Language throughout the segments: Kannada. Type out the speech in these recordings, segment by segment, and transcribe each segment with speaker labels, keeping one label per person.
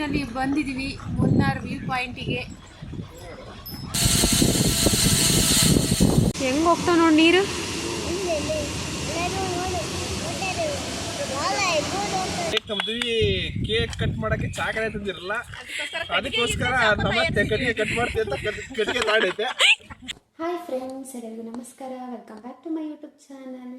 Speaker 1: ಇಲ್ಲಿ ಬಂದಿದ್ದೀವಿ ಮುನ್ನಾರ್ ವ್ಯೂ ಪಾಯಿಂಟಿಗೆ. ಹೆಂಗೆ ಹೋಗ್ತಾವ ನೋಡಿ ನೀರು.
Speaker 2: ಕೇಕ್ ಕಟ್ ಮಾಡಕ್ಕೆ ಚಾಕಡೆ ತಂದಿರಲ್ಲ, ಅದಕ್ಕೋಸ್ಕರ ಕಟ್ಟಿಗೆ ಕಟ್ ಮಾಡ್ತೀವಿ ಅಂತ ಕಟ್ಟಿಗೆ ತಾಡೈತೆ.
Speaker 3: ಹಾಯ್ ಫ್ರೆಂಡ್ಸ್, ಎಲ್ಲರಿಗೂ ನಮಸ್ಕಾರ. Welcome back to my YouTube channel.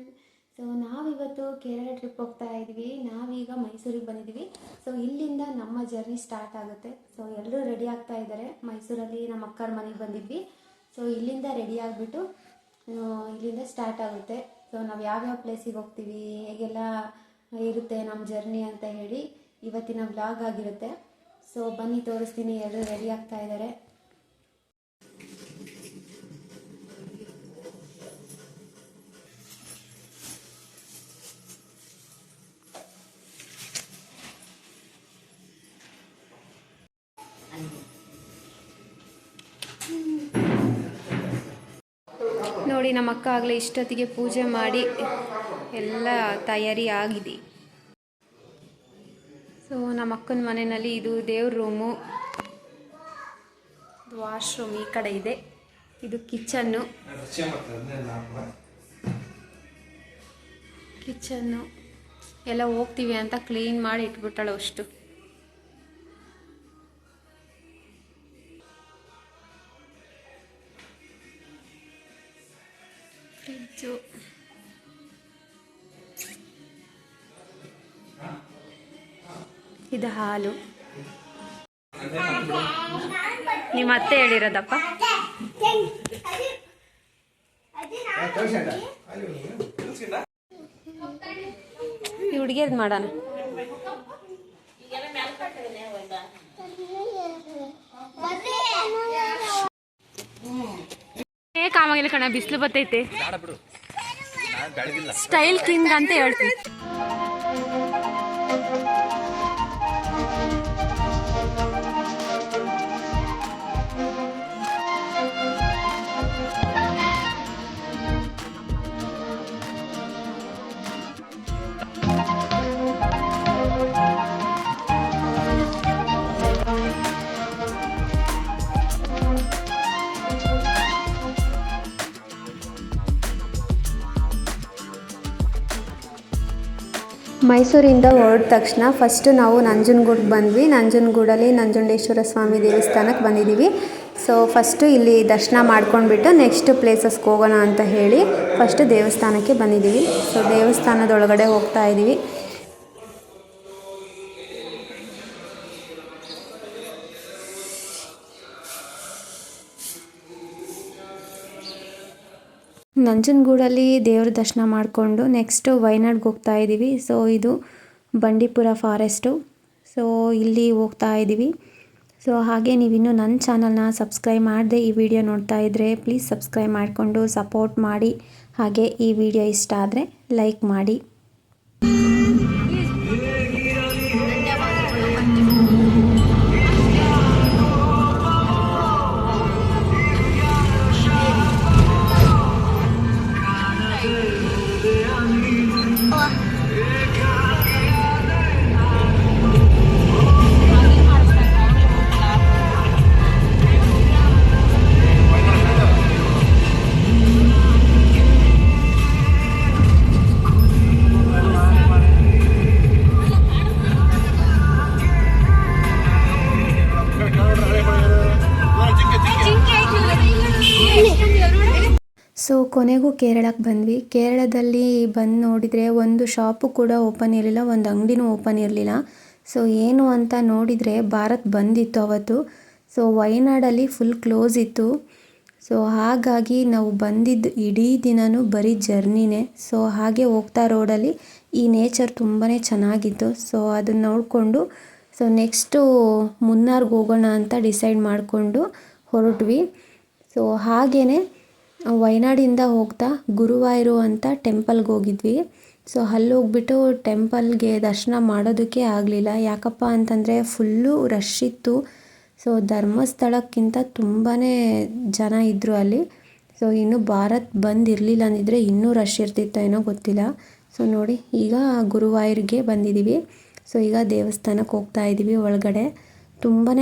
Speaker 3: So ನಾವಿವತ್ತು ಕೇರಳ ಟ್ರಿಪ್ ಹೋಗ್ತಾ ಇದ್ವಿ. ನಾವೀಗ ಮೈಸೂರಿಗೆ ಬಂದಿದ್ದೀವಿ. ಸೊ ಇಲ್ಲಿಂದ ನಮ್ಮ ಜರ್ನಿ ಸ್ಟಾರ್ಟ್ ಆಗುತ್ತೆ. ಸೊ ಎಲ್ಲರೂ ರೆಡಿ ಆಗ್ತಾ ಇದ್ದಾರೆ. ಮೈಸೂರಲ್ಲಿ ನಮ್ಮ ಅಕ್ಕರ ಮನೆಗೆ ಬಂದಿದ್ವಿ. ಸೊ ಇಲ್ಲಿಂದ ರೆಡಿ ಆಗಿಬಿಟ್ಟು ಇಲ್ಲಿಂದ ಸ್ಟಾರ್ಟ್ ಆಗುತ್ತೆ. ಸೊ ನಾವು ಯಾವ್ಯಾವ ಪ್ಲೇಸಿಗೆ ಹೋಗ್ತೀವಿ, ಹೇಗೆಲ್ಲ ಇರುತ್ತೆ ನಮ್ಮ ಜರ್ನಿ ಅಂತ ಹೇಳಿ ಇವತ್ತಿನ ವ್ಲಾಗ್ ಆಗಿರುತ್ತೆ. ಸೊ ಬನ್ನಿ ತೋರಿಸ್ತೀನಿ. ಎಲ್ಲರೂ ರೆಡಿ ಆಗ್ತಾ ಇದ್ದಾರೆ. ನೋಡಿ, ನಮ್ಮ ಅಕ್ಕ ಆಗಲೇ ಇಷ್ಟೊತ್ತಿಗೆ ಪೂಜೆ ಮಾಡಿ ಎಲ್ಲ ತಯಾರಿ ಆಗಿದೆ. ಸೊ ನಮ್ಮ ಅಕ್ಕನ ಮನೆಯಲ್ಲಿ ಇದು ದೇವ್ರ ರೂಮು, ವಾಶ್ರೂಮ್ ಈ ಕಡೆ ಇದೆ. ಇದು ಕಿಚನ್ನು ಎಲ್ಲ ಹೋಗ್ತೀವಿ ಅಂತ ಕ್ಲೀನ್ ಮಾಡಿ ಇಟ್ಬಿಟ್ಟಾಳು ಅಷ್ಟು. ಫ್ರಿಜ್ಜು, ಇದು ಹಾಲು. ನಿಮ್ಮ ಅತ್ತೆ ಹೇಳಿರೋದಪ್ಪ. ಈ ಹುಡುಗಿಯದು ಮಾಡೋಣ. ಕಾಮಾಗಿಲ್ಲ ಕಣ, ಬಿಸಿಲು ಬರ್ತೈತೆ. ಸ್ಟೈಲ್ ಕಿಂಗ್ ಅಂತ ಹೇಳ್ತೀನಿ. ಮೈಸೂರಿಂದ ಹೊರಟ ತಕ್ಷಣ ಫಸ್ಟು ನಾವು ನಂಜನಗೂಡಿಗೆ ಬಂದ್ವಿ. ನಂಜನಗೂಡಲ್ಲಿ ನಂಜುಂಡೇಶ್ವರ ಸ್ವಾಮಿ ದೇವಸ್ಥಾನಕ್ಕೆ ಬಂದಿದ್ದೀವಿ. ಸೊ ಫಸ್ಟು ಇಲ್ಲಿ ದರ್ಶನ ಮಾಡ್ಕೊಂಡ್ಬಿಟ್ಟು ನೆಕ್ಸ್ಟ್ ಪ್ಲೇಸಸ್ಗೆ ಹೋಗೋಣ ಅಂತ ಹೇಳಿ ಫಸ್ಟು ದೇವಸ್ಥಾನಕ್ಕೆ ಬಂದಿದ್ದೀವಿ. ಸೊ ದೇವಸ್ಥಾನದೊಳಗಡೆ ಹೋಗ್ತಾ ಇದ್ದೀವಿ. ನಂಜನಗೂಡಲ್ಲಿ ದೇವ್ರ ದರ್ಶನ ಮಾಡಿಕೊಂಡು ನೆಕ್ಸ್ಟು ವಯನಾಡ್ಗೆ ಹೋಗ್ತಾ ಇದ್ದೀವಿ. ಸೊ ಇದು ಬಂಡೀಪುರ ಫಾರೆಸ್ಟು. ಸೊ ಇಲ್ಲಿ ಹೋಗ್ತಾ ಇದ್ದೀವಿ. ಸೊ ಹಾಗೆ ನೀವಿನ್ನೂ ನನ್ನ ಚಾನಲ್ನ ಸಬ್ಸ್ಕ್ರೈಬ್ ಮಾಡದೆ ಈ ವಿಡಿಯೋ ನೋಡ್ತಾ ಇದ್ದರೆ ಪ್ಲೀಸ್ ಸಬ್ಸ್ಕ್ರೈಬ್ ಮಾಡಿಕೊಂಡು ಸಪೋರ್ಟ್ ಮಾಡಿ. ಹಾಗೆ ಈ ವಿಡಿಯೋ ಇಷ್ಟ ಆದರೆ ಲೈಕ್ ಮಾಡಿ. ಸೊ ಕೊನೆಗೂ ಕೇರಳಕ್ಕೆ ಬಂದ್ವಿ. ಕೇರಳದಲ್ಲಿ ಬಂದು ನೋಡಿದರೆ ಒಂದು ಶಾಪು ಕೂಡ ಓಪನ್ ಇರಲಿಲ್ಲ, ಒಂದು ಅಂಗಡಿನೂ ಓಪನ್ ಇರಲಿಲ್ಲ. ಸೊ ಏನು ಅಂತ ನೋಡಿದರೆ ಭಾರತ್ ಬಂದಿತ್ತು ಅವತ್ತು. ಸೊ ವಯನಾಡಲ್ಲಿ ಫುಲ್ ಕ್ಲೋಸ್ ಇತ್ತು. ಸೊ ಹಾಗಾಗಿ ನಾವು ಬಂದಿದ್ದು ಇಡೀ ದಿನವೂ ಬರೀ ಜರ್ನಿನೇ. ಸೊ ಹಾಗೆ ಹೋಗ್ತಾ ರೋಡಲ್ಲಿ ಈ ನೇಚರ್ ತುಂಬಾ ಚೆನ್ನಾಗಿತ್ತು. ಸೊ ಅದನ್ನು ನೋಡಿಕೊಂಡು ಸೊ ನೆಕ್ಸ್ಟು ಮುನ್ನಾರ್ಗೆ ಹೋಗೋಣ ಅಂತ ಡಿಸೈಡ್ ಮಾಡಿಕೊಂಡು ಹೊರಟ್ವಿ. ಸೊ ಹಾಗೇ ವಯನಾಡಿಂದ ಹೋಗ್ತಾ ಗುರುವಾಯೂರು ಅಂತ ಟೆಂಪಲ್ಗೆ ಹೋಗಿದ್ವಿ. ಸೊ ಅಲ್ಲಿ ಹೋಗ್ಬಿಟ್ಟು ಟೆಂಪಲ್ಗೆ ದರ್ಶನ ಮಾಡೋದಕ್ಕೆ ಆಗಲಿಲ್ಲ. ಯಾಕಪ್ಪ ಅಂತಂದರೆ ಫುಲ್ಲು ರಶ್ ಇತ್ತು. ಸೊ ಧರ್ಮಸ್ಥಳಕ್ಕಿಂತ ತುಂಬಾ ಜನ ಇದ್ದರು ಅಲ್ಲಿ. ಸೊ ಇನ್ನೂ ಭಾರತ್ ಬಂದಿರಲಿಲ್ಲ ಅಂದಿದ್ರೆ ಇನ್ನೂ ರಶ್ ಇರ್ತಿತ್ತೋ ಏನೋ ಗೊತ್ತಿಲ್ಲ. ಸೊ ನೋಡಿ ಈಗ ಗುರುವಾಯೂರಿಗೆ ಬಂದಿದ್ದೀವಿ. ಸೊ ಈಗ ದೇವಸ್ಥಾನಕ್ಕೆ ಹೋಗ್ತಾ ಇದ್ದೀವಿ. ಒಳಗಡೆ ತುಂಬಾ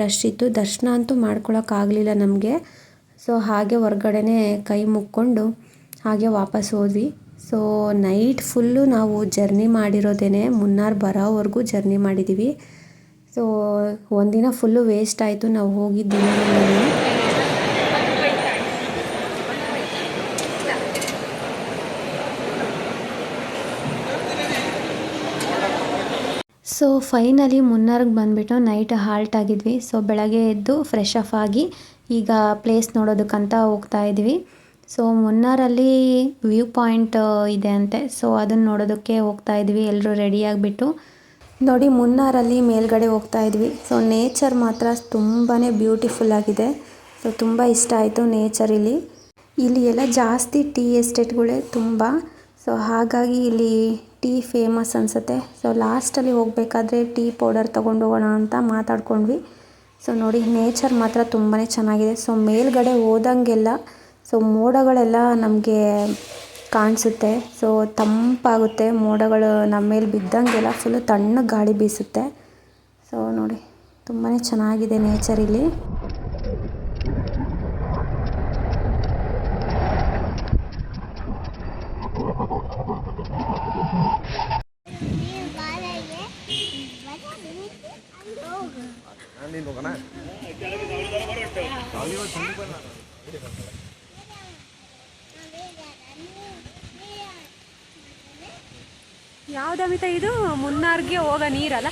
Speaker 3: ರಶ್ ಇತ್ತು, ದರ್ಶನ ಅಂತೂ ಮಾಡ್ಕೊಳಕ್ಕಾಗಲಿಲ್ಲ ನಮಗೆ. ಸೊ ಹಾಗೆ ಹೊರಗಡೆನೇ ಕೈ ಮುಕ್ಕೊಂಡು ಹಾಗೆ ವಾಪಸ್ ಹೋದ್ವಿ. ಸೊ ನೈಟ್ ಫುಲ್ಲು ನಾವು ಜರ್ನಿ ಮಾಡಿರೋದೇನೆ, ಮುನ್ನಾರ್ ಬರೋವರೆಗೂ ಜರ್ನಿ ಮಾಡಿದ್ದೀವಿ. ಸೊ ಒಂದಿನ ಫುಲ್ಲು ವೇಸ್ಟ್ ಆಯಿತು ನಾವು ಹೋಗಿದ್ದಿನ. ಸೊ ಫೈನಲಿ ಮುನ್ನಾರ್ಗೆ ಬಂದುಬಿಟ್ಟು ನೈಟ್ ಹಾಲ್ಟ್ ಆಗಿದ್ವಿ. ಸೊ ಬೆಳಗ್ಗೆ ಎದ್ದು ಫ್ರೆಶ್ ಅಪ್ ಆಗಿ ಈಗ ಪ್ಲೇಸ್ ನೋಡೋದಕ್ಕಂತ ಹೋಗ್ತಾ ಇದ್ವಿ. ಸೊ ಮುನ್ನಾರಲ್ಲಿ ವ್ಯೂ ಪಾಯಿಂಟ್ ಇದೆ ಅಂತೆ. ಸೊ ಅದನ್ನು ನೋಡೋದಕ್ಕೆ ಹೋಗ್ತಾ ಇದ್ವಿ ಎಲ್ಲರೂ ರೆಡಿಯಾಗಿಬಿಟ್ಟು. ನೋಡಿ ಮುನ್ನಾರಲ್ಲಿ ಮೇಲ್ಗಡೆ ಹೋಗ್ತಾ ಇದ್ವಿ. ಸೊ ನೇಚರ್ ಮಾತ್ರ ತುಂಬಾ ಬ್ಯೂಟಿಫುಲ್ ಆಗಿದೆ. ಸೊ ತುಂಬ ಇಷ್ಟ ಆಯಿತು ನೇಚರ್ ಇಲ್ಲಿ ಎಲ್ಲ ಜಾಸ್ತಿ ಟೀ ಎಸ್ಟೇಟ್ಗಳೇ ತುಂಬ. ಸೊ ಹಾಗಾಗಿ ಇಲ್ಲಿ ಟೀ ಫೇಮಸ್ ಅನಿಸುತ್ತೆ. ಸೊ ಲಾಸ್ಟಲ್ಲಿ ಹೋಗಬೇಕಾದ್ರೆ ಟೀ ಪೌಡರ್ ತೊಗೊಂಡು ಹೋಗೋಣ ಅಂತ ಮಾತಾಡ್ಕೊಂಡ್ವಿ. ಸೊ ನೋಡಿ ನೇಚರ್ ಮಾತ್ರ ತುಂಬಾ ಚೆನ್ನಾಗಿದೆ. ಸೊ ಮೇಲ್ಗಡೆ ಹೋದಂಗೆಲ್ಲ ಸೊ ಮೋಡಗಳೆಲ್ಲ ನಮಗೆ ಕಾಣಿಸುತ್ತೆ. ಸೊ ತಂಪಾಗುತ್ತೆ, ಮೋಡಗಳು ನಮ್ಮ ಮೇಲೆ ಬಿದ್ದಂಗೆಲ್ಲ ಫುಲ್ಲು ತಣ್ಣಗೆ ಗಾಳಿ ಬೀಸುತ್ತೆ. ಸೊ ನೋಡಿ ತುಂಬಾ ಚೆನ್ನಾಗಿದೆ ನೇಚರ್ ಇಲ್ಲಿ.
Speaker 1: ಯಾವ್ದಮಿತ ಇದು ಮುನ್ನಾರ್ಗೆ ಹೋಗೋ ನೀರಲ್ಲ.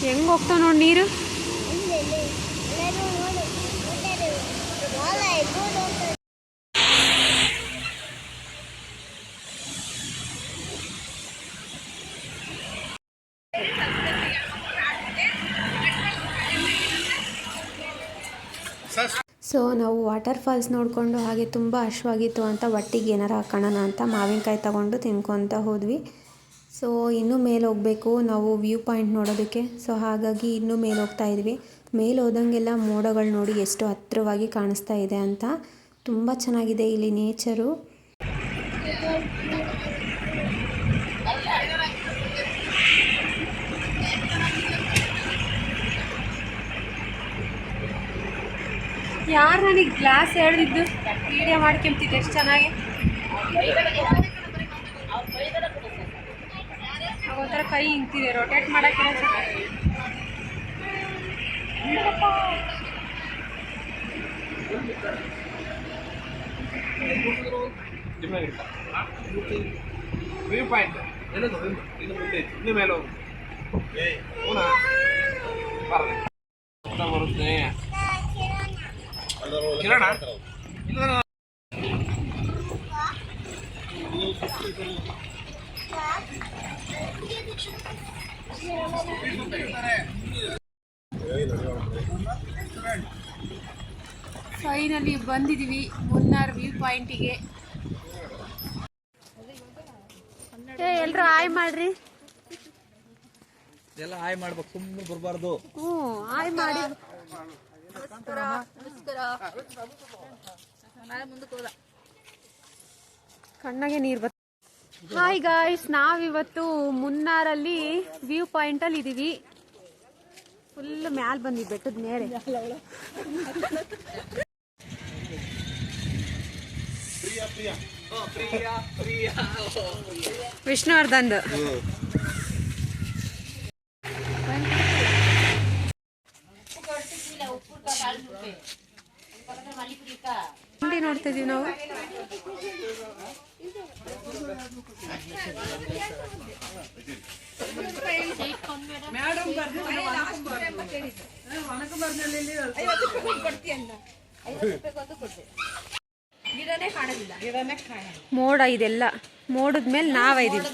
Speaker 1: ಹೆಂಗ್ ಹೋಗ್ತಾವ ನೋಡಿ ನೀರು.
Speaker 3: ಸೊ ನಾವು ವಾಟರ್ ಫಾಲ್ಸ್ ನೋಡಿಕೊಂಡು ಹಾಗೆ ತುಂಬ ಹಶ್ವಾಗಿತ್ತು ಅಂತ ಒಟ್ಟಿಗೆ ಏನಾರು ಹಾಕೋಣ ಅಂತ ಮಾವಿನಕಾಯಿ ತಗೊಂಡು ತಿನ್ಕೊತ ಹೋದ್ವಿ. ಸೊ ಇನ್ನೂ ಮೇಲೆ ಹೋಗಬೇಕು ನಾವು ವ್ಯೂ ಪಾಯಿಂಟ್ ನೋಡೋದಕ್ಕೆ. ಸೊ ಹಾಗಾಗಿ ಇನ್ನೂ ಮೇಲೆ ಹೋಗ್ತಾ ಇದ್ವಿ. ಮೇಲೆ ಹೋದಂಗೆಲ್ಲ ಮೋಡಗಳು ನೋಡಿ ಎಷ್ಟು ಹತ್ತಿರವಾಗಿ ಕಾಣಿಸ್ತಾ ಇದೆ ಅಂತ. ತುಂಬ ಚೆನ್ನಾಗಿದೆ ಇಲ್ಲಿ ನೇಚರು.
Speaker 1: ಯಾರು ನನಗೆ ಗ್ಲಾಸ್ ಹೇಳ್ದಿದ್ದು ವಿಡಿಯೋ ಮಾಡ್ಕೊಂತಿದ್ದೆ ಎಷ್ಟು ಚೆನ್ನಾಗಿ. ಒಂಥರ ಕೈ ಹಿಂಗ್ತಿದೆ, ರೊಟೇಟ್ ಮಾಡೋಕ್ಕೆ ಚೆನ್ನಾಗಿ.
Speaker 2: ವ್ಯೂ ಪಾಯಿಂಟ್ ಇದು ಮುಂದೆ ಇನ್ನು ಮೇಲೆ ಹೋಗು. ಬರುತ್ತೆ ಕಿರಣ
Speaker 1: ಫೈನಲಿ ಬಂದಿದ್ದೀವಿ ಮುನ್ನಾರ್ ವ್ಯೂ ಪಾಯಿಂಟಿಗೆ. ಎಲ್ರು ಆಯ್ ಮಾಡ್ರಿ.
Speaker 2: ಎಲ್ಲ ಆಯ್ ಮಾಡ್ಬೇಕು, ಸುಮ್ಮನೆ ಬರಬಾರ್ದು.
Speaker 1: ಆಯ್ ಮಾಡಿ. ಕಣ್ಣಾಗೆ ನೀರು ಬರ್ತದೆ. ಹಾಯ್ ಗಾಯ್ಸ್, ನಾವಿವತ್ತು ಮುನ್ನಾರಲ್ಲಿ ವ್ಯೂ ಪಾಯಿಂಟಲ್ಲಿ ಇದ್ದೀವಿ. ಫುಲ್ ಮ್ಯಾಲ್ ಬಂದ್ವಿ ಬೆಟ್ಟದ ಮೇಲೆ. ವಿಷ್ಣುವರ್ಧನ್ದು ನೋಡ್ತಾ ಇದೀವಿ ನಾವು. ಮೋಡ ಇದೆಲ್ಲ ಮೋಡದ ಮೇಲೆ ನಾವಿದೀವಿ.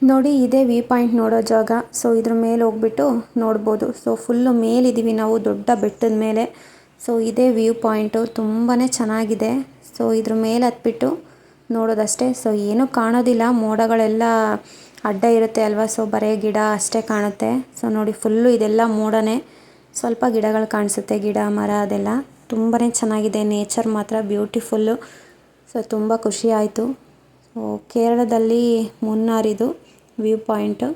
Speaker 3: ನೋಡಿ ಇದೇ ವ್ಯೂ ಪಾಯಿಂಟ್ ನೋಡೋ ಜಾಗ. ಸೊ ಇದ್ರ ಮೇಲೆ ಹೋಗ್ಬಿಟ್ಟು ನೋಡ್ಬೋದು. ಸೊ ಫುಲ್ಲು ಮೇಲಿದ್ದೀವಿ ನಾವು ದೊಡ್ಡ ಬೆಟ್ಟದ ಮೇಲೆ. ಸೊ ಇದೇ ವ್ಯೂ ಪಾಯಿಂಟು ತುಂಬಾ ಚೆನ್ನಾಗಿದೆ. ಸೊ ಇದ್ರ ಮೇಲೆ ಹತ್ಬಿಟ್ಟು ನೋಡೋದಷ್ಟೇ. ಸೊ ಏನೂ ಕಾಣೋದಿಲ್ಲ, ಮೋಡಗಳೆಲ್ಲ ಅಡ್ಡ ಇರುತ್ತೆ ಅಲ್ವಾ. ಸೊ ಬರೀ ಗಿಡ ಅಷ್ಟೇ ಕಾಣುತ್ತೆ. ಸೊ ನೋಡಿ ಫುಲ್ಲು ಇದೆಲ್ಲ ಮೋಡನೇ, ಸ್ವಲ್ಪ ಗಿಡಗಳು ಕಾಣಿಸುತ್ತೆ, ಗಿಡ ಮರ ಅದೆಲ್ಲ ತುಂಬಾ ಚೆನ್ನಾಗಿದೆ. ನೇಚರ್ ಮಾತ್ರ ಬ್ಯೂಟಿಫುಲ್ಲು. ಸೊ ತುಂಬ ಖುಷಿ ಆಯಿತು. ಸೊ ಕೇರಳದಲ್ಲಿ ಮುನ್ನಾರಿದು ವ್ಯೂ ಪಾಯಿಂಟು.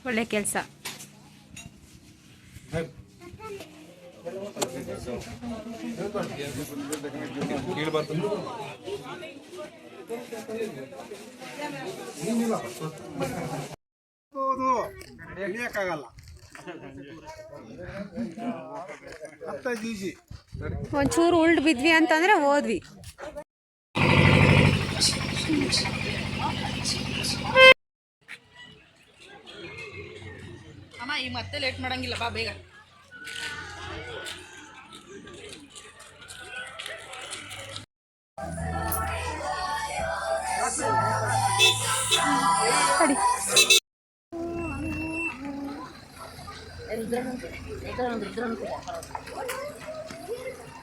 Speaker 1: ಒಳ್ಳೆ ಕೆಲಸ.
Speaker 2: ಇಳಿಯಕ್ಕಾಗಲ್ಲ,
Speaker 1: ಒಂಚೂರು ಉಲ್ಡ್ ಬಿದ್ವಿ ಅಂತಂದ್ರೆ ಹೋದ್ವಿ.
Speaker 4: ಅಮ್ಮ ಈಗ ಮತ್ತೆ ಲೇಟ್ ಮಾಡಂಗಿಲ್ಲ, ಬಾ ಬೇಗ.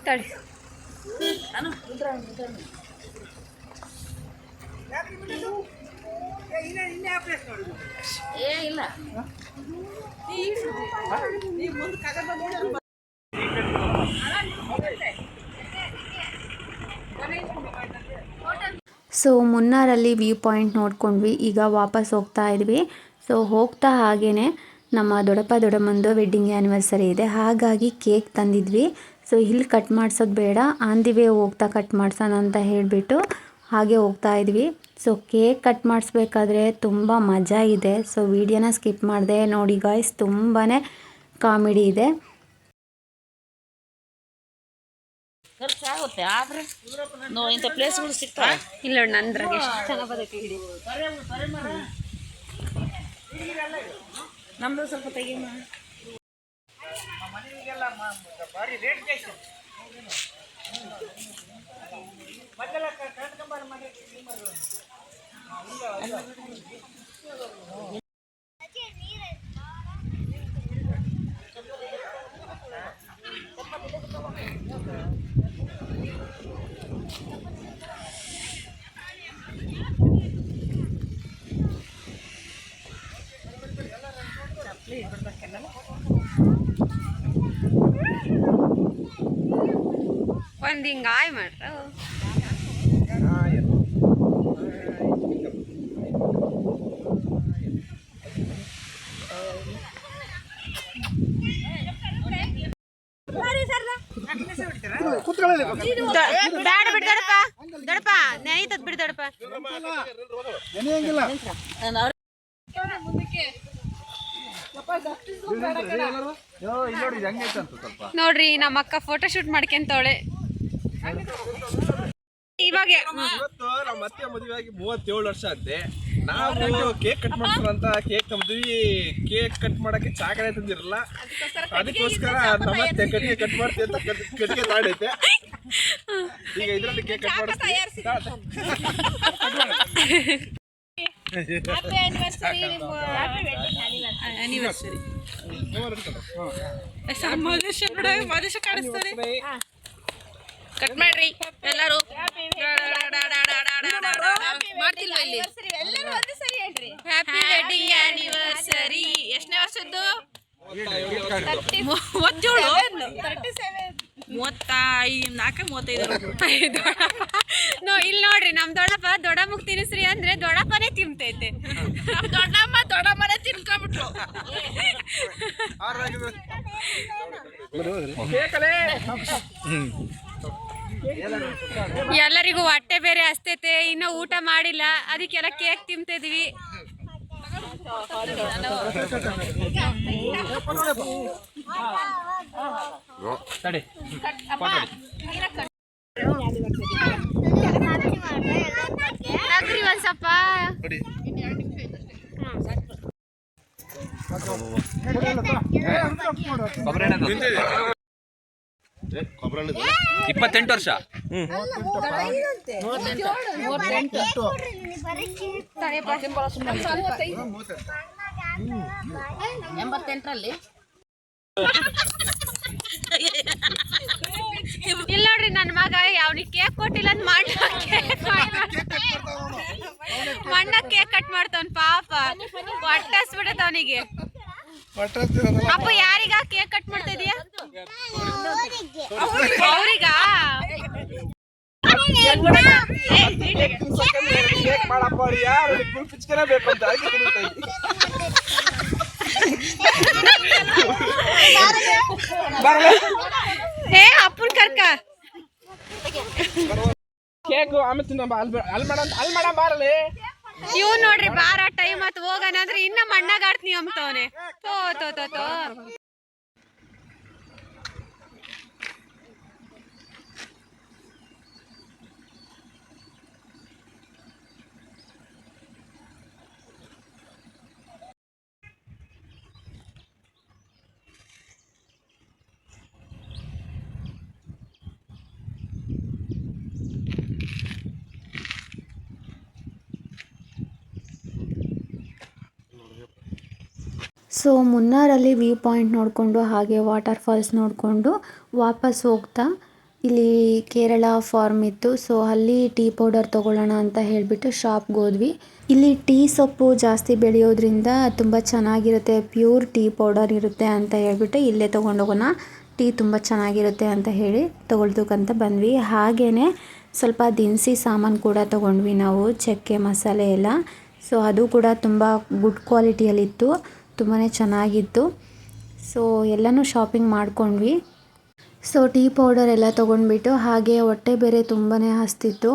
Speaker 1: ತಡಿ
Speaker 4: ಏ ಇಲ್ಲ
Speaker 3: ಸೊ ಮುನ್ನಾರಲ್ಲಿ ವ್ಯೂ ಪಾಯಿಂಟ್ ನೋಡ್ಕೊಂಡ್ವಿ. ಈಗ ವಾಪಸ್ ಹೋಗ್ತಾ ಇದ್ವಿ. ಸೊ ಹೋಗ್ತಾ ಹಾಗೇ ನಮ್ಮ ದೊಡ್ಡಪ್ಪ ದೊಡ್ಡಮ್ಮಂದು ವೆಡ್ಡಿಂಗ್ ಆ್ಯನಿವರ್ಸರಿ ಇದೆ, ಹಾಗಾಗಿ ಕೇಕ್ ತಂದಿದ್ವಿ. ಸೊ ಇಲ್ಲಿ ಕಟ್ ಮಾಡಿಸೋದು ಬೇಡ, ಆನ್ ದಿ ವೇ ಹೋಗ್ತಾ ಕಟ್ ಮಾಡ್ಸೋಣ ಅಂತ ಹೇಳಿಬಿಟ್ಟು ಹಾಗೆ ಹೋಗ್ತಾ ಇದ್ವಿ. ಸೊ ಕೇಕ್ ಕಟ್ ಮಾಡಿಸ್ಬೇಕಾದ್ರೆ ತುಂಬ ಮಜಾ ಇದೆ. ಸೊ ವಿಡಿಯೋನ ಸ್ಕಿಪ್ ಮಾಡಿದೆ ನೋಡಿ ಗಾಯ್ಸ್, ತುಂಬಾ ಕಾಮಿಡಿ ಇದೆ.
Speaker 4: ಖರ್ಚಾಗುತ್ತೆ ಆದ್ರೆ ಇಂಥ ಪ್ಲೇಸ್ಗಳು ಸಿಗ್ತಾವೆ.
Speaker 1: ಇಲ್ಲ ನಂದ್ರಾಗ ಎಷ್ಟು ಚೆನ್ನಾಗಿ ಬರುತ್ತೆ ಹಿಡಿ.
Speaker 4: ನಮ್ದು ಸ್ವಲ್ಪ ತೆಗಿಮ.
Speaker 1: ಒಂದು ಹಿಂಗಾಯ್ ಮಾಡ್ರ. ಬ್ಯಾಡ ಬಿಡ್ ದೊಡಪ್ಪ, ದೊಡಪ್ಪ ನೆನೀತದ್ ಬಿಡ್ ದೊಡಪ್ಪ. ನೋಡ್ರಿ ನಮ್ಮ ಅಕ್ಕ ಫೋಟೋ ಶೂಟ್ ಮಾಡ್ಕೊಂತವಳೆ ಇವಾಗ.
Speaker 2: ಇವತ್ತು ನಮ್ಮ ಅತ್ತೆ ಮದುವೆ ಆಗಿ 37 ವರ್ಷ ಅಂತೆ. ನಾವು ಕೇಕ್ ಕಟ್ ಮಾಡ್ತಾರಂತ ಕೇಕ್ ತಂದ್ವಿ. ಕೇಕ್ ಕಟ್ ಮಾಡಕ್ಕೆ ಚಾಕಡೆ ತಂದಿರಲ್ಲ, ಅದಕ್ಕೋಸ್ಕರ ನಮ್ಮ ಅತ್ತೆ ಕಟ್ಟಿಗೆ ಕಟ್ ಮಾಡ್ತೀವಿ ಅಂತ ಕಟ್ಟಿಗೆ ತಾಡೈತೆ. ಈಗ ಇದ್ರಲ್ಲಿ ಕೇಕ್ ಕಟ್ ಮಾಡಿಸ್ತೀವಿ.
Speaker 4: ಕಟ್ ಮಾಡ್ರಿ ಎಲ್ಲರೂ. Happy wedding anniversary. ಎಷ್ಟನೇ ವರ್ಷದ್ದು? 35
Speaker 1: ಇಲ್ಲಿ ನೋಡ್ರಿ ನಮ್ ದೊಡ್ಡಪ್ಪ ದೊಡ್ಡಮ್ಮಗ್ ತಿನ್ನಿಸ್ರಿ ಅಂದ್ರೆ ದೊಡ್ಡಪ್ಪನೇ ತಿಂತೈತೆ.
Speaker 4: ದೊಡ್ಡಮ್ಮ
Speaker 1: ಎಲ್ಲರಿಗೂ ಹೊಟ್ಟೆ ಬೇರೆ ಹಸ್ತೈತೆ, ಇನ್ನು ಊಟ ಮಾಡಿಲ್ಲ, ಅದಕ್ಕೆಲ್ಲ ಕೇಕ್ ತಿಂತಿದೀವಿ. ನಗ್ರಿ ಒಂದ್ ಸ್ವಲ್ಪ.
Speaker 5: ಇಪ್ಪತ್ತೆಂಟು ವರ್ಷ.
Speaker 4: ಎಂಬತ್ತೆಂಟರಲ್ಲಿ
Speaker 1: ಇಲ್ಲ ನೋಡ್ರಿ, ನನ್ನ ಮಗ ಅವ್ನಿಗೆ ಕೇಕ್ ಕೊಟ್ಟಿಲ್ಲ ಅಂತ ಮಣ್ಣ ಕೇಕ್ ಕಟ್ ಮಾಡ್ತಾವನ್ ಪಾಪ. ಹೊಟ್ಟೆ ಹಸ್ಬಿಡತ್ತ ಅವನಿಗೆ. ಅಪ್ಪ ಯಾರಿಗ ಕೇಕ್ ಕಟ್ ಮಾಡ್ತಾ ಇದೀಯ? ಅವ್ರಿಗ ಅಪ್ಪನ್ ಕರ್ಕ
Speaker 2: ಕೇಕು ಆಮೇಲೆ ತಿನ್ನ ಅಲ್ಲಿ ಬಾರಲಿ.
Speaker 1: ಇವ್ ನೋಡ್ರಿ ಬಾರ ಟೈಮ್ ಆತ್ ಹೋಗೋಣ ಅಂದ್ರೆ ಇನ್ನ ಮಣ್ಣಾಗಾಡ್ತೀನಿ ಅಂಬ್ತವನೆ. ತೋ ತೋ ತೋ ತೋ
Speaker 3: ಸೊ ಮುನ್ನಾರಲ್ಲಿ ವ್ಯೂ ಪಾಯಿಂಟ್ ನೋಡಿಕೊಂಡು ಹಾಗೆ ವಾಟರ್ ಫಾಲ್ಸ್ ನೋಡಿಕೊಂಡು ವಾಪಸ್ ಹೋಗ್ತಾ ಇಲ್ಲಿ ಕೇರಳ ಫಾರ್ಮ್ ಇತ್ತು. ಸೊ ಅಲ್ಲಿ ಟೀ ಪೌಡರ್ ತೊಗೊಳ್ಳೋಣ ಅಂತ ಹೇಳಿಬಿಟ್ಟು ಶಾಪ್ಗೆ ಹೋದ್ವಿ. ಇಲ್ಲಿ ಟೀ ಸೊಪ್ಪು ಜಾಸ್ತಿ ಬೆಳೆಯೋದ್ರಿಂದ ತುಂಬ ಚೆನ್ನಾಗಿರುತ್ತೆ, ಪ್ಯೂರ್ ಟೀ ಪೌಡರ್ ಇರುತ್ತೆ ಅಂತ ಹೇಳ್ಬಿಟ್ಟು ಇಲ್ಲೇ ತೊಗೊಂಡೋಗೋಣ, ಟೀ ತುಂಬ ಚೆನ್ನಾಗಿರುತ್ತೆ ಅಂತ ಹೇಳಿ ತೊಗೊಳ್ತಕ್ಕಂತ ಬಂದ್ವಿ. ಹಾಗೆಯೇ ಸ್ವಲ್ಪ ದಿನಸಿ ಸಾಮಾನು ಕೂಡ ತೊಗೊಂಡ್ವಿ ನಾವು, ಚಕ್ಕೆ ಮಸಾಲೆ ಎಲ್ಲ. ಸೊ ಅದು ಕೂಡ ತುಂಬ ಗುಡ್ ಕ್ವಾಲಿಟಿಯಲ್ಲಿತ್ತು, ತುಂಬಾ ಚೆನ್ನಾಗಿತ್ತು. ಸೊ ಎಲ್ಲನೂ ಶಾಪಿಂಗ್ ಮಾಡ್ಕೊಂಡ್ವಿ. ಸೊ ಟೀ ಪೌಡರ್ ಎಲ್ಲ ತೊಗೊಂಡ್ಬಿಟ್ಟು ಹಾಗೆ ಹೊಟ್ಟೆ ಬೇರೆ ತುಂಬಾ ಹಸ್ತಿತ್ತು.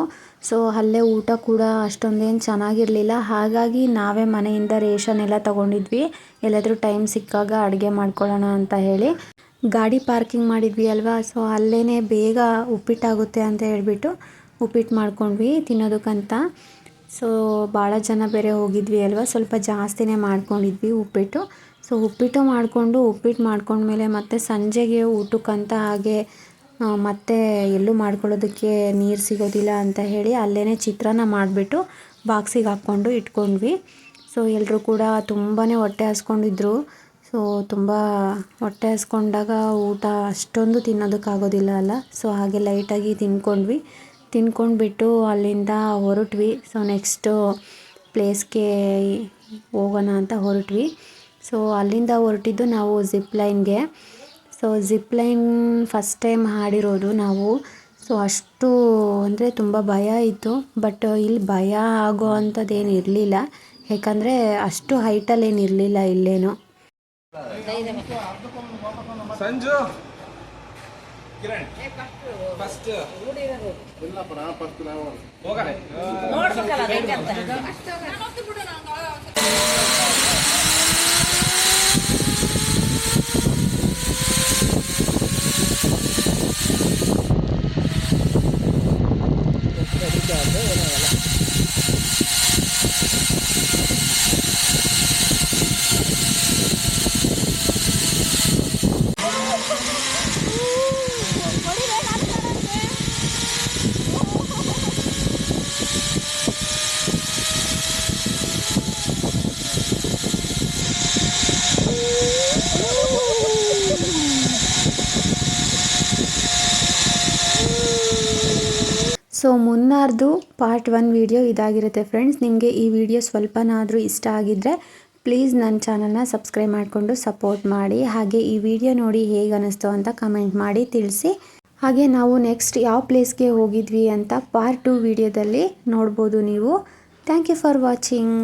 Speaker 3: ಸೊ ಅಲ್ಲೇ ಊಟ ಕೂಡ ಅಷ್ಟೊಂದೇನು ಚೆನ್ನಾಗಿರಲಿಲ್ಲ. ಹಾಗಾಗಿ ನಾವೇ ಮನೆಯಿಂದ ರೇಷನ್ ಎಲ್ಲ ತೊಗೊಂಡಿದ್ವಿ, ಎಲ್ಲಾದರೂ ಟೈಮ್ ಸಿಕ್ಕಾಗ ಅಡುಗೆ ಮಾಡ್ಕೊಳ್ಳೋಣ ಅಂತ ಹೇಳಿ. ಗಾಡಿ ಪಾರ್ಕಿಂಗ್ ಮಾಡಿದ್ವಿ ಅಲ್ವಾ, ಸೊ ಅಲ್ಲೇ ಬೇಗ ಉಪ್ಪಿಟ್ಟಾಗುತ್ತೆ ಅಂತ ಹೇಳ್ಬಿಟ್ಟು ಉಪ್ಪಿಟ್ಟು ಮಾಡ್ಕೊಂಡ್ವಿ ತಿನ್ನೋದಕ್ಕಂತ. ಸೊ ಭಾಳ ಜನ ಬೇರೆ ಹೋಗಿದ್ವಿ ಅಲ್ವಾ, ಸ್ವಲ್ಪ ಜಾಸ್ತಿನೇ ಮಾಡ್ಕೊಂಡಿದ್ವಿ ಉಪ್ಪಿಟ್ಟು. ಸೊ ಉಪ್ಪಿಟ್ಟು ಮಾಡ್ಕೊಂಡ್ಮೇಲೆ ಮತ್ತೆ ಸಂಜೆಗೆ ಊಟಕ್ಕಂತ ಹಾಗೆ ಮತ್ತೆ ಎಲ್ಲೂ ಮಾಡ್ಕೊಳ್ಳೋದಕ್ಕೆ ನೀರು ಸಿಗೋದಿಲ್ಲ ಅಂತ ಹೇಳಿ ಅಲ್ಲೇ ಚಿತ್ರಾನ್ನ ಮಾಡಿಬಿಟ್ಟು ಬಾಕ್ಸಿಗೆ ಹಾಕ್ಕೊಂಡು ಇಟ್ಕೊಂಡ್ವಿ. ಸೊ ಎಲ್ಲರೂ ಕೂಡ ತುಂಬಾ ಹೊಟ್ಟೆ ಹಸ್ಕೊಂಡಿದ್ರು. ಸೊ ತುಂಬ ಹೊಟ್ಟೆ ಹಸ್ಕೊಂಡಾಗ ಊಟ ಅಷ್ಟೊಂದು ತಿನ್ನೋದಕ್ಕಾಗೋದಿಲ್ಲ ಅಲ್ಲ. ಸೊ ಹಾಗೆ ಲೈಟಾಗಿ ತಿನ್ಕೊಂಡ್ಬಿಟ್ಟು ಅಲ್ಲಿಂದ ಹೊರಟ್ವಿ. ಸೊ ನೆಕ್ಸ್ಟು ಪ್ಲೇಸ್ಗೆ ಹೋಗೋಣ ಅಂತ ಹೊರಟ್ವಿ. ಸೊ ಅಲ್ಲಿಂದ ಹೊರಟಿದ್ದು ನಾವು ಜಿಪ್ ಲೈನ್ಗೆ. So zip line first time ಹಾಡಿರೋದು ನಾವು. ಸೊ ಅಷ್ಟು ಅಂದರೆ ತುಂಬ ಭಯ ಇತ್ತು, ಬಟ್ ಇಲ್ಲಿ ಭಯ ಆಗೋ ಅಂಥದ್ದೇನು ಇರಲಿಲ್ಲ, ಯಾಕಂದರೆ ಅಷ್ಟು ಹೈಟಲ್ಲಿ ಏನು ಇರಲಿಲ್ಲ ಇಲ್ಲೇನು.
Speaker 2: ಸಂಜು ಕಿರಣ್ ಫಸ್ಟ್ ಹೋಗಲೇ
Speaker 3: ಸೊ ಮುನ್ನಾರ್ದು ಪಾರ್ಟ್ 1 ವಿಡಿಯೋ ಇದಾಗಿರುತ್ತೆ ಫ್ರೆಂಡ್ಸ್. ನಿಮಗೆ ಈ ವಿಡಿಯೋ ಸ್ವಲ್ಪನಾದರೂ ಇಷ್ಟ ಆಗಿದ್ದರೆ ಪ್ಲೀಸ್ ನನ್ನ ಚಾನಲ್ನ ಸಬ್ಸ್ಕ್ರೈಬ್ ಮಾಡಿಕೊಂಡು ಸಪೋರ್ಟ್ ಮಾಡಿ. ಹಾಗೆ ಈ ವಿಡಿಯೋ ನೋಡಿ ಹೇಗೆ ಅನ್ನಿಸ್ತು ಅಂತ ಕಮೆಂಟ್ ಮಾಡಿ ತಿಳಿಸಿ. ಹಾಗೆ ನಾವು ನೆಕ್ಸ್ಟ್ ಯಾವ ಪ್ಲೇಸ್ಗೆ ಹೋಗಿದ್ವಿ ಅಂತ ಪಾರ್ಟ್ 2 ವಿಡಿಯೋದಲ್ಲಿ ನೋಡ್ಬೋದು ನೀವು. Thank you for watching.